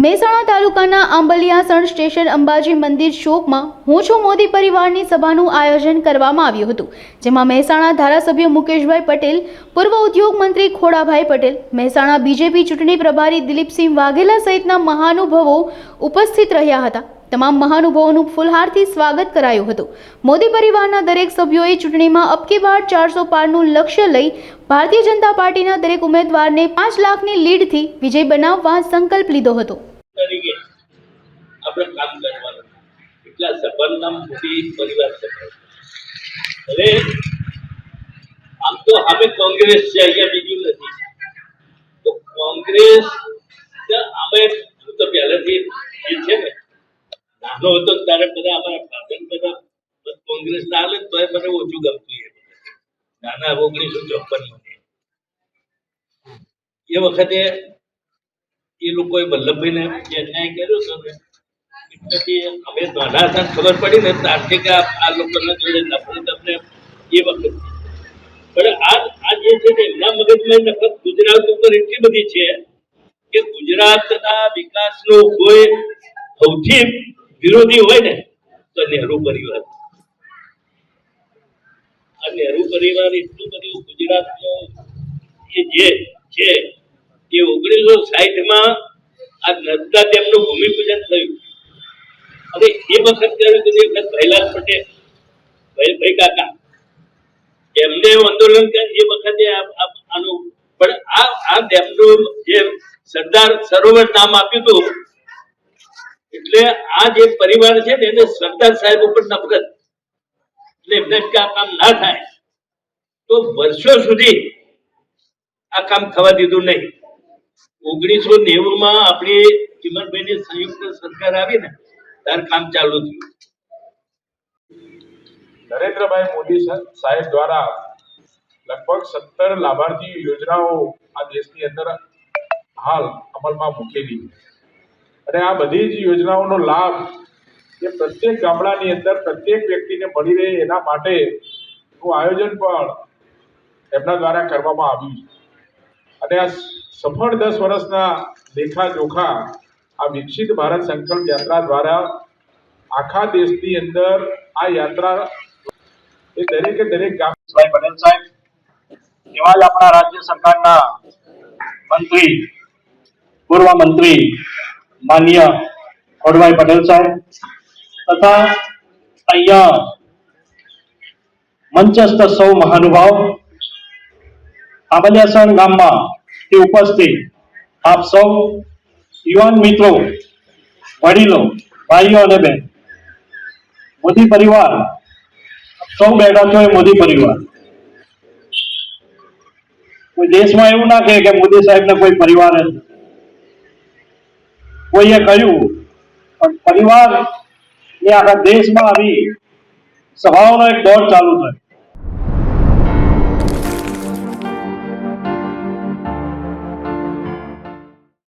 મહેસાણા તાલુકાના આંબલિયાસણ સ્ટેશન અંબાજી મંદિર ચોકમાં હું છું મોદી પરિવારની સભાનું આયોજન કરવામાં આવ્યું હતું, જેમાં મહેસાણા ધારાસભ્ય મુકેશભાઈ પટેલ, પૂર્વ ઉદ્યોગ મંત્રી ખોડાભાઈ પટેલ, મહેસાણા બીજેપી ચૂંટણી પ્રભારી દિલીપસિંહ વાઘેલા સહિતના મહાનુભાવો ઉપસ્થિત રહ્યા હતા। તમામ મહાનુભાવોનું ફૂલહારથી સ્વાગત કરાયું હતું। મોદી પરિવારના દરેક સભ્યોએ ચૂંટણીમાં અબકી બાર 400 પારનું લક્ષ્ય લઈ ભારતીય જનતા પાર્ટીના દરેક ઉમેદવારને 5 લાખની લીડથી વિજય બનાવવા સંકલ્પ લીધો હતો। આપણે કામ કરવાનું એટલા સફળના મોદી પરિવાર સફળ। હવે આમ તો અમે કોંગ્રેસ છે, અહીંયા બીજું નથી। તો કોંગ્રેસ અમે તો પહેલાથી જે છે ને, નાનો હતો ત્યારે બધા અમારા ફાધર બધા કોંગ્રેસ ના હાલે તો એ મને ઓછું ગમતું। નાના 1954 એ વખતે એ લોકોએ વલ્લભભાઈને જે અન્યાય કર્યો હતો ને, એટલે અમે નાના હતા ખબર પડી ને ત્યારથી કે આ લોકોના જોડે નફરત અમને એ વખત। પણ આ જે છે ને એમના મગજમાં નફરત ગુજરાત ઉપર એટલી બધી છે કે ગુજરાતના વિકાસનો કોઈ સૌથી વિરોધી હોય ને તો નહેરુ પરિવાર। આ નહેરુ પરિવાર એટલું બધું ગુજરાતનો એ જે છે એ 1960માં આ નર્મદા ડેમનું ભૂમિપૂજન થયું અને એ વખત કર્યું કે ભૈલાલ પટેલ ભાઈ કાકા એમને આંદોલન કર્યું એ વખતે આનું। પણ આ ડેમનું જે સરદાર સરોવર નામ આપ્યું હતું એટલે આ જે પરિવાર છે ને એને સરદાર સાહેબ ઉપર નફરત, એટલે એમને કે આ કામ ના થાય તો વર્ષો સુધી આ કામ થવા દીધું નહીં। 1990માં આપણી ચિમનભાઈની સંયુક્ત સરકાર આવી ને ત્યારે કામ ચાલુ થયું। નરેન્દ્રભાઈ મોદી સાહેબ દ્વારા લગભગ 17 લાભાર્થી યોજનાઓ આ દેશની અંદર હાલ અમલમાં મૂકેલી અને આ બધી જ યોજનાઓનો લાભ એ પ્રત્યેક ગામડાની અંદર પ્રત્યેક વ્યક્તિને મળી રહે એના માટેનું આયોજન પણ એમના દ્વારા કરવામાં આવ્યું છે। અને આ સફળ 10 વર્ષના લેખા જોખા આ વિકસિત ભારત સંકલ્પ યાત્રા દ્વારા આખા દેશની અંદર આ યાત્રા એ દરેકે દરેક ગામ પટેલ સાહેબ એવા જ આપણા રાજ્ય સરકારના મંત્રી, પૂર્વ મંત્રી માન્ય ખોડભાઈ પટેલ સાહેબ તથા અહીંયા મંચસ્થ સૌ મહાનુભાવ, આંબલિયાસણ ગામમાં ઉપસ્થિત આપ સૌ યુવાન મિત્રો, વડીલો, ભાઈઓ અને બહેન, મોદી પરિવાર સૌ બેઠા છો। એ મોદી પરિવાર કોઈ દેશમાં એવું ના કહે કે મોદી સાહેબને કોઈ પરિવાર જ નથી, કોઈએ કહ્યું પણ પરિવાર એ આખા દેશમાં આવી સભાઓનો એક દોર ચાલુ થયો।